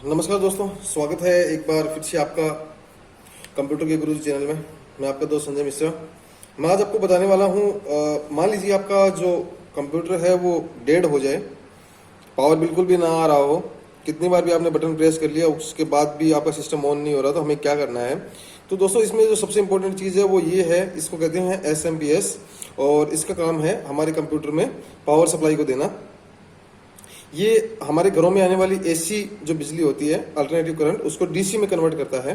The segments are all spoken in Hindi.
नमस्कार दोस्तों, स्वागत है एक बार फिर से आपका कंप्यूटर के गुरु चैनल में। मैं आपका दोस्त संजय मिश्रा। मैं आज आपको बताने वाला हूँ, मान लीजिए आपका जो कंप्यूटर है वो डेड हो जाए, पावर बिल्कुल भी ना आ रहा हो, कितनी बार भी आपने बटन प्रेस कर लिया उसके बाद भी आपका सिस्टम ऑन नहीं हो रहा, तो हमें क्या करना है। तो दोस्तों इसमें जो सबसे इम्पोर्टेंट चीज़ है वो ये है, इसको कहते हैं SMPS, और इसका काम है हमारे कंप्यूटर में पावर सप्लाई को देना। ये हमारे घरों में आने वाली AC जो बिजली होती है, अल्टरनेटिव करंट, उसको DC में कन्वर्ट करता है।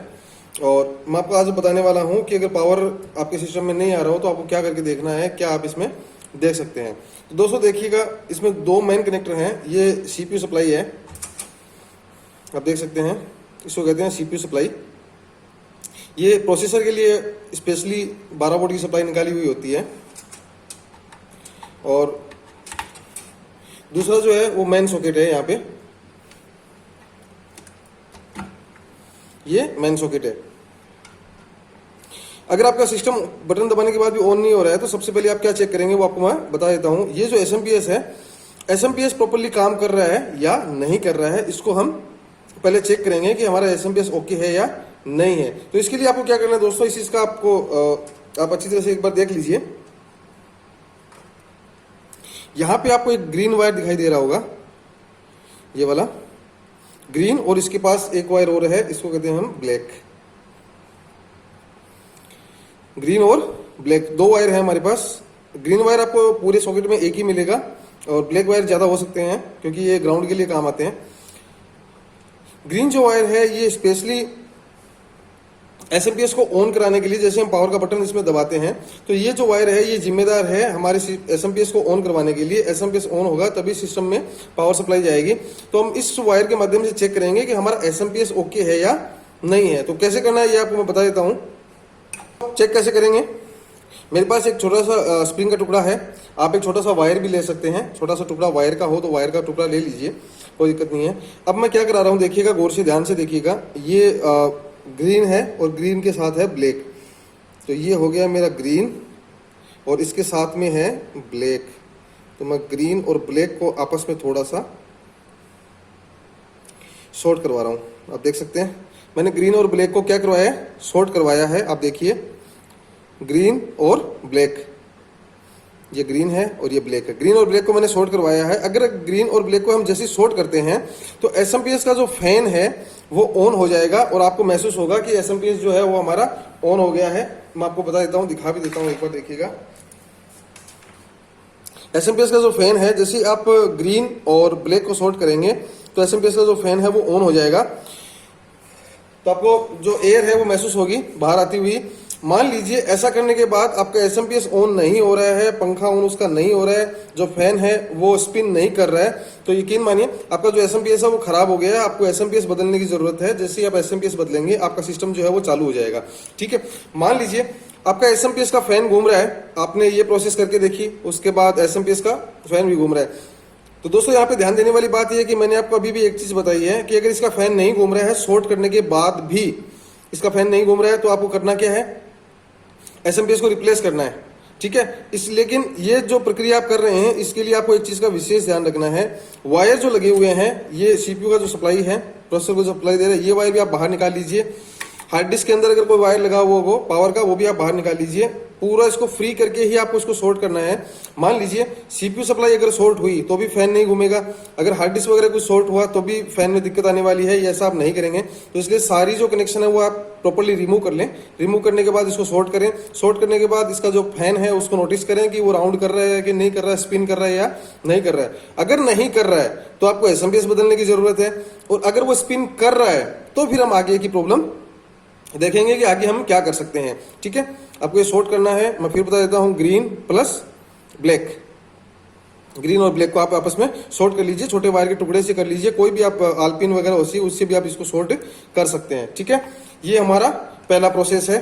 और मैं आपको आज बताने वाला हूँ कि अगर पावर आपके सिस्टम में नहीं आ रहा हो तो आपको क्या करके देखना है, क्या आप इसमें देख सकते हैं। तो दोस्तों देखिएगा, इसमें दो मेन कनेक्टर हैं। ये CPU सप्लाई है, आप देख सकते हैं, इसको कहते हैं CPU सप्लाई। ये प्रोसेसर के लिए स्पेशली 12 वोल्ट की सप्लाई निकाली हुई होती है। और दूसरा जो है वो मेन सॉकेट है, यहाँ पे ये मेन सॉकेट है। अगर आपका सिस्टम बटन दबाने के बाद भी ऑन नहीं हो रहा है तो सबसे पहले आप क्या चेक करेंगे वो आपको मैं बता देता हूं। ये जो SMPS है, SMPS प्रॉपर्ली काम कर रहा है या नहीं कर रहा है, इसको हम पहले चेक करेंगे कि हमारा SMPS ओके है या नहीं है। तो इसके लिए आपको क्या करना है दोस्तों, इस चीज का आपको आप अच्छी तरह से एक बार देख लीजिए। यहां पे आपको एक ग्रीन वायर दिखाई दे रहा होगा, ये वाला ग्रीन, और इसके पास एक वायर और है, इसको कहते हैं हम ब्लैक। ग्रीन और ब्लैक दो वायर है हमारे पास। ग्रीन वायर आपको पूरे सॉकेट में एक ही मिलेगा और ब्लैक वायर ज्यादा हो सकते हैं क्योंकि ये ग्राउंड के लिए काम आते हैं। ग्रीन जो वायर है ये स्पेशली SMPS को ऑन कराने के लिए, जैसे हम पावर का बटन इसमें दबाते हैं तो ये जो वायर है ये जिम्मेदार है हमारे SMPS को ऑन करवाने के लिए। SMPS ऑन होगा तभी सिस्टम में पावर सप्लाई जाएगी। तो हम इस वायर के माध्यम से चेक करेंगे कि हमारा SMPS ओके है या नहीं है। तो कैसे करना है ये आपको मैं बता देता हूँ। चेक कैसे करेंगे, मेरे पास एक छोटा सा स्प्रिंग का टुकड़ा है, आप एक छोटा सा वायर भी ले सकते हैं। छोटा सा टुकड़ा वायर का हो तो वायर का टुकड़ा ले लीजिए, कोई दिक्कत नहीं है। अब मैं क्या करा रहा हूँ, देखिएगा, गौर से ध्यान से देखिएगा। ये ग्रीन है और ग्रीन के साथ है ब्लैक, तो ये हो गया मेरा ग्रीन और इसके साथ में है ब्लैक। तो मैं ग्रीन और ब्लैक को आपस में थोड़ा सा शॉर्ट करवा रहा हूँ। आप देख सकते हैं मैंने ग्रीन और ब्लैक को क्या करवाया है, शॉर्ट करवाया है। आप देखिए, ग्रीन और ब्लैक, ये ग्रीन है और ये ब्लैक है। ग्रीन और ब्लैक को मैंने शॉर्ट करवाया है। अगर ग्रीन और ब्लैक को हम जैसे शॉर्ट करते हैं तो SMPS का जो फैन है वो ऑन हो जाएगा और आपको महसूस होगा कि SMPS जो है वो हमारा ऑन हो गया है। मैं आपको बता देता हूं, दिखा भी देता हूं, एक बार देखिएगा। SMPS का जो फैन है, जैसे आप ग्रीन और ब्लैक को शॉर्ट करेंगे तो SMPS का जो फैन है वो ऑन हो जाएगा। तो आपको जो एयर है वो महसूस होगी बाहर आती हुई। मान लीजिए ऐसा करने के बाद आपका SMPS ऑन नहीं हो रहा है, पंखा ऑन उसका नहीं हो रहा है, जो फैन है वो स्पिन नहीं कर रहा है, तो यकीन मानिए आपका जो SMPS है वो खराब हो गया है। आपको SMPS बदलने की जरूरत है। जैसे ही आप SMPS बदलेंगे आपका सिस्टम जो है वो चालू हो जाएगा। ठीक है, मान लीजिए आपका SMPS का फैन घूम रहा है, आपने ये प्रोसेस करके देखी, उसके बाद SMPS का फैन भी घूम रहा है। तो दोस्तों यहाँ पे ध्यान देने वाली बात यह है कि मैंने आपको अभी भी एक चीज बताई है कि अगर इसका फैन नहीं घूम रहा है, शॉर्ट करने के बाद भी इसका फैन नहीं घूम रहा है, तो आपको करना क्या है, SMPS को रिप्लेस करना है। ठीक है, लेकिन ये जो प्रक्रिया आप कर रहे हैं इसके लिए आपको एक चीज का विशेष ध्यान रखना है। वायर जो लगे हुए हैं, ये CPU का जो सप्लाई है, प्रोसेसर को सप्लाई दे रहे हैं, ये वायर भी आप बाहर निकाल लीजिए। हार्ड डिस्क के अंदर अगर कोई वायर लगा हुआ हो पावर का, वो भी आप बाहर निकाल लीजिए। पूरा इसको फ्री करके ही आपको इसको शॉर्ट करना है। मान लीजिए CPU सप्लाई अगर शॉर्ट हुई तो भी फैन नहीं घूमेगा, अगर हार्ड डिस्क वगैरह कुछ शॉर्ट हुआ तो भी फैन में दिक्कत आने वाली है। ये ऐसा आप नहीं करेंगे। तो इसलिए सारी जो कनेक्शन है वो आप प्रॉपर्ली रिमूव कर लें। रिमूव करने के बाद इसको शॉर्ट करें। शॉर्ट करने के बाद इसका जो फैन है उसको नोटिस करें कि वो राउंड कर रहा है कि नहीं कर रहा है, स्पिन कर रहा है या नहीं कर रहा है। अगर नहीं कर रहा है तो आपको SMPS बदलने की जरूरत है, और अगर वो स्पिन कर रहा है तो फिर हम आगे की प्रॉब्लम देखेंगे कि आगे हम क्या कर सकते हैं। ठीक है, आपको ये शॉर्ट करना है। मैं फिर बता देता हूं, ग्रीन प्लस ब्लैक, ग्रीन और ब्लैक को आप आपस में शॉर्ट कर लीजिए। छोटे वायर के टुकड़े से कर लीजिए, कोई भी आप आलपिन वगैरह होती है उससे भी आप इसको शॉर्ट कर सकते हैं। ठीक है, ये हमारा पहला प्रोसेस है।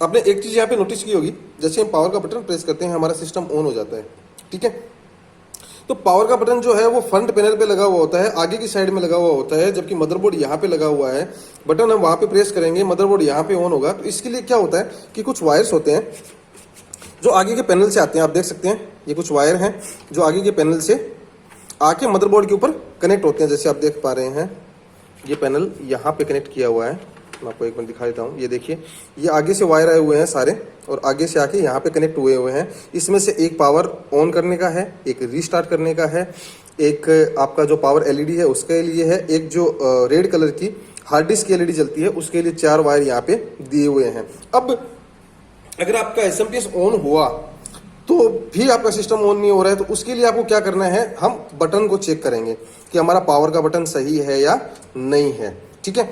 आपने एक चीज यहाँ पे नोटिस की होगी, जैसे हम पावर का बटन प्रेस करते हैं हमारा सिस्टम ऑन हो जाता है। ठीक है, तो पावर का बटन जो है वो फ्रंट पैनल पे लगा हुआ होता है, आगे की साइड में लगा हुआ होता है, जबकि मदरबोर्ड यहाँ पे लगा हुआ है। बटन हम वहां पे प्रेस करेंगे, मदरबोर्ड यहाँ पे ऑन होगा। तो इसके लिए क्या होता है कि कुछ वायर्स होते हैं जो आगे के पैनल से आते हैं। आप देख सकते हैं ये कुछ वायर हैं जो आगे के पैनल से आके मदरबोर्ड के ऊपर कनेक्ट होते हैं। जैसे आप देख पा रहे हैं ये पैनल यहाँ पे कनेक्ट किया हुआ है, मैं आपको एक बार दिखा देता हूँ। ये देखिए ये आगे से वायर आए हुए हैं सारे और आगे से आके यहाँ पे कनेक्ट हुए हुए हैं। इसमें से एक पावर ऑन करने का है, एक रीस्टार्ट करने का है, एक आपका जो पावर एलईडी है उसके लिए है, एक जो रेड कलर की हार्ड डिस्क की एलईडी जलती है उसके लिए 4 वायर यहाँ पे दिए हुए हैं। अब अगर आपका एसएमपीएस ऑन हुआ तो भी आपका सिस्टम ऑन नहीं हो रहा है, तो उसके लिए आपको क्या करना है, हम बटन को चेक करेंगे कि हमारा पावर का बटन सही है या नहीं है। ठीक है,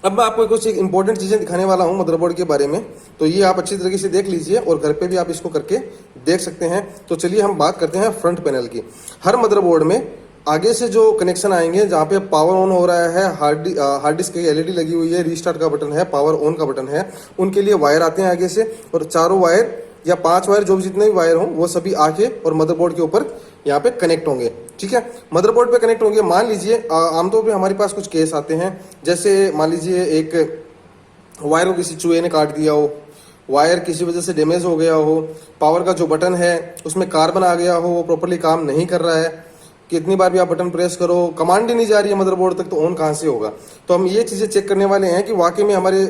अब मैं आपको कुछ एक इंपॉर्टेंट चीजें दिखाने वाला हूं मदरबोर्ड के बारे में, तो ये आप अच्छी तरीके से देख लीजिए और घर पे भी आप इसको करके देख सकते हैं। तो चलिए हम बात करते हैं फ्रंट पैनल की। हर मदरबोर्ड में आगे से जो कनेक्शन आएंगे जहाँ पे पावर ऑन हो रहा है, हार्ड डिस्क की एलईडी लगी हुई है, रीस्टार्ट का बटन है, पावर ऑन का बटन है, उनके लिए वायर आते हैं आगे से, और चारों वायर या 5 वायर जो भी जितने भी वायर हों वो सभी आके और मदरबोर्ड के ऊपर यहाँ पे कनेक्ट होंगे। ठीक है, मदरबोर्ड पे कनेक्ट होंगे। मान लीजिए आमतौर पे हमारे पास कुछ केस आते हैं, जैसे मान लीजिए एक वायर को किसी चूहे ने काट दिया हो, वायर किसी वजह से डैमेज हो गया हो, पावर का जो बटन है उसमें कार्बन आ गया हो, वो प्रॉपरली काम नहीं कर रहा है, कितनी बार भी आप बटन प्रेस करो कमांड ही नहीं जा रही है मदरबोर्ड तक, तो ऑन कहाँ से होगा। तो हम ये चीज़ें चेक करने वाले हैं कि वाकई में हमारे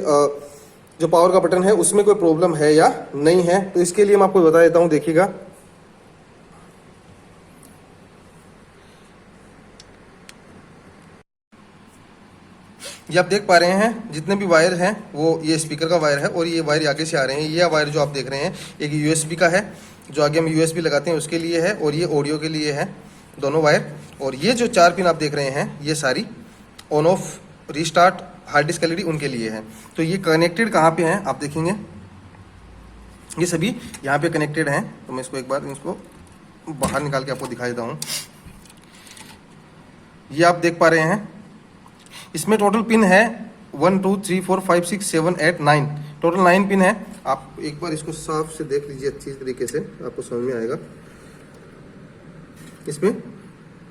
जो पावर का बटन है उसमें कोई प्रॉब्लम है या नहीं है। तो इसके लिए मैं आपको बता देता हूं, देखिएगा ये आप देख पा रहे हैं जितने भी वायर हैं वो ये स्पीकर का वायर है और ये वायर आगे से आ रहे हैं। ये वायर जो आप देख रहे हैं एक यूएसबी का है, जो आगे हम यूएसबी लगाते हैं उसके लिए है, और ये ऑडियो के लिए है दोनों वायर। और ये जो 4 पिन आप देख रहे हैं ये सारी on off, restart, hard disk LED उनके लिए है। तो ये कनेक्टेड कहाँ पे हैं आप देखेंगे, ये सभी यहाँ पे कनेक्टेड हैं। तो मैं इसको एक बार इसको बाहर निकाल के आपको दिखा देता हूँ। ये आप देख पा रहे हैं इसमें टोटल पिन है 1 2 3 4 5 6 7 8 9, टोटल 9 पिन है। आप एक बार इसको साफ से देख लीजिए अच्छी तरीके से, आपको समझ में आएगा। इसमें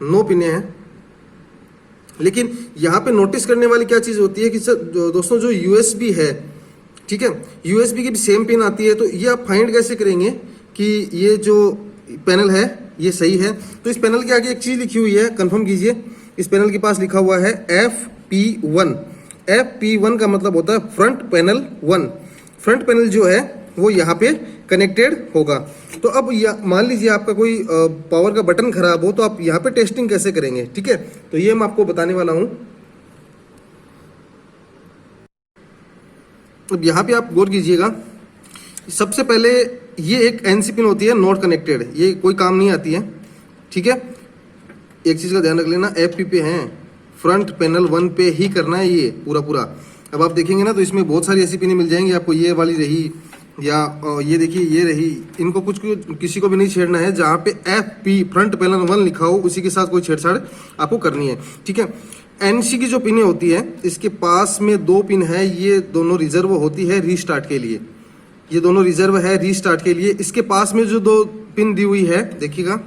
9 पिने हैं, लेकिन यहाँ पे नोटिस करने वाली क्या चीज़ होती है कि दोस्तों जो यूएसबी है, ठीक है, यूएसबी की भी सेम पिन आती है। तो ये आप फाइंड कैसे करेंगे कि ये जो पैनल है ये सही है। तो इस पैनल के आगे एक चीज़ लिखी हुई है, कंफर्म कीजिए। इस पैनल के पास लिखा हुआ है FP1। FP1 का मतलब होता है फ्रंट पैनल 1। फ्रंट पैनल जो है वो यहाँ पे कनेक्टेड होगा। तो अब मान लीजिए आपका कोई पावर का बटन खराब हो, तो आप यहाँ पे टेस्टिंग कैसे करेंगे। ठीक है, तो ये मैं आपको बताने वाला हूँ। अब यहाँ पे आप गौर कीजिएगा, सबसे पहले ये एक NC पिन होती है नॉट कनेक्टेड, ये कोई काम नहीं आती है। ठीक है, एक चीज़ का ध्यान रख लेना, FP पे हैं, फ्रंट पैनल 1 पे ही करना है ये पूरा। अब आप देखेंगे ना तो इसमें बहुत सारी ऐसी पिनें मिल जाएंगी आपको, ये वाली रही या ये देखिए ये रही, इनको कुछ किसी को भी नहीं छेड़ना है। जहाँ पे FP फ्रंट पैनल 1 लिखा हो उसी के साथ कोई छेड़छाड़ आपको करनी है। ठीक है, NC की जो पिनें होती है इसके पास में 2 पिन है, ये दोनों रिजर्व होती है रीस्टार्ट के लिए, ये दोनों रिजर्व है रीस्टार्ट के लिए। इसके पास में जो 2 पिन दी हुई है देखिएगा,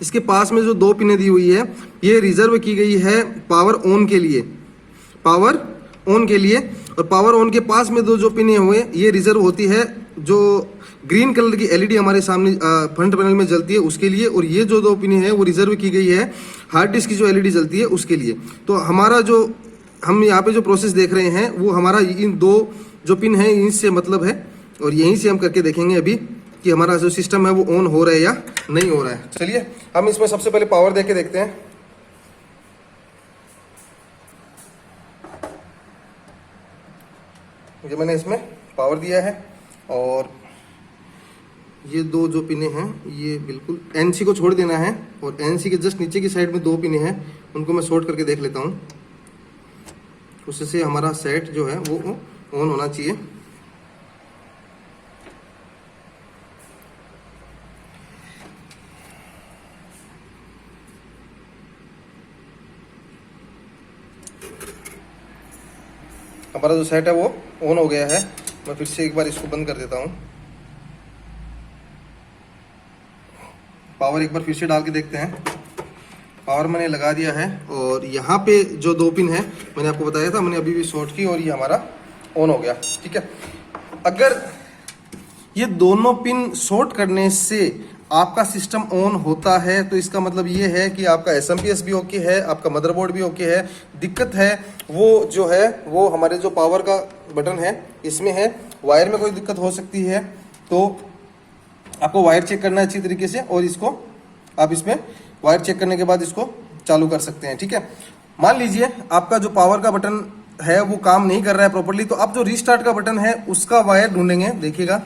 इसके पास में जो 2 पिनें दी हुई है ये रिजर्व की गई है पावर ऑन के लिए, पावर ऑन के लिए। और पावर ऑन के पास में जो पिनें हुए ये रिजर्व होती है जो ग्रीन कलर की एलईडी हमारे सामने फ्रंट पैनल में जलती है उसके लिए, और ये जो 2 पिनें हैं वो रिजर्व की गई है हार्ड डिस्क की जो एलईडी जलती है उसके लिए। तो हमारा जो हम यहाँ पे जो प्रोसेस देख रहे हैं वो हमारा इन 2 जो पिन है इनसे मतलब है, और यहीं से हम करके देखेंगे अभी कि हमारा जो सिस्टम है वो ऑन हो रहा है या नहीं हो रहा है। चलिए हम इसमें सबसे पहले पावर दे के देखते हैं। ये मैंने इसमें पावर दिया है, और ये 2 जो पिने हैं ये बिल्कुल NC को छोड़ देना है, और NC के जस्ट नीचे की साइड में 2 पिने हैं उनको मैं शॉर्ट करके देख लेता हूँ, उससे हमारा सेट जो है वो ऑन होना चाहिए। हमारा जो सेट है वो ऑन हो गया है। मैं फिर से एक बार इसको बंद कर देता हूँ, पावर एक बार फिर से डाल के देखते हैं। पावर मैंने लगा दिया है, और यहाँ पे जो 2 पिन है मैंने आपको बताया था, मैंने अभी भी शॉर्ट की और ये हमारा ऑन हो गया। ठीक है, अगर ये दोनों पिन शॉर्ट करने से आपका सिस्टम ऑन होता है तो इसका मतलब ये है कि आपका एसएमपीएस भी ओके है, आपका मदरबोर्ड भी ओके है। दिक्कत है वो जो है वो हमारे जो पावर का बटन है इसमें है, वायर में कोई दिक्कत हो सकती है, तो आपको वायर चेक करना है अच्छी तरीके से, और इसको आप इसमें वायर चेक करने के बाद इसको चालू कर सकते हैं। ठीक है, मान लीजिए आपका जो पावर का बटन है वो काम नहीं कर रहा है प्रॉपर्ली, तो आप जो रीस्टार्ट का बटन है उसका वायर ढूंढेंगे। देखिएगा,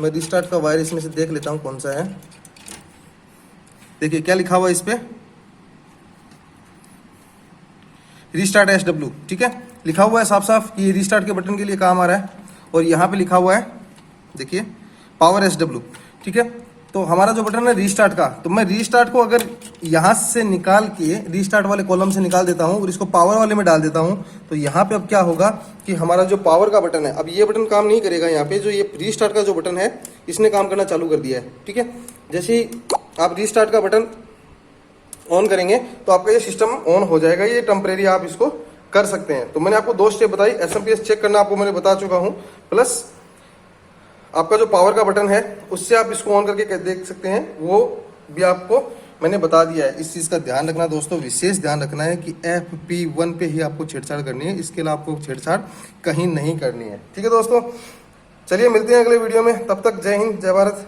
मैं रीस्टार्ट का वायर इसमें से देख लेता हूं कौन सा है। देखिए क्या लिखा हुआ है इस पे, रीस्टार्ट SW। ठीक है, लिखा हुआ है साफ साफ कि ये रीस्टार्ट के बटन के लिए काम आ रहा है, और यहाँ पे लिखा हुआ है देखिए पावर SW। ठीक है, तो हमारा जो बटन है रीस्टार्ट का, तो मैं रीस्टार्ट को अगर यहाँ से निकाल के रीस्टार्ट वाले कॉलम से निकाल देता हूँ और इसको पावर वाले में डाल देता हूँ, तो यहाँ पे अब क्या होगा कि हमारा जो पावर का बटन है, अब ये बटन काम नहीं करेगा। यहाँ पे जो ये रीस्टार्ट का जो बटन है इसने काम करना चालू कर दिया है। ठीक है, जैसे ही आप रीस्टार्ट का बटन ऑन करेंगे तो आपका ये सिस्टम ऑन हो जाएगा। ये टेम्परेरी आप इसको कर सकते हैं। तो मैंने आपको 2 स्टेप बताई, एसएमपीएस चेक करना आपको मैंने बता चुका हूँ, प्लस आपका जो पावर का बटन है उससे आप इसको ऑन करके देख सकते हैं, वो भी आपको मैंने बता दिया है। इस चीज़ का ध्यान रखना दोस्तों, विशेष ध्यान रखना है कि FP1 पे ही आपको छेड़छाड़ करनी है, इसके अलावा आपको छेड़छाड़ कहीं नहीं करनी है। ठीक है दोस्तों, चलिए मिलते हैं अगले वीडियो में, तब तक जय हिंद जय भारत।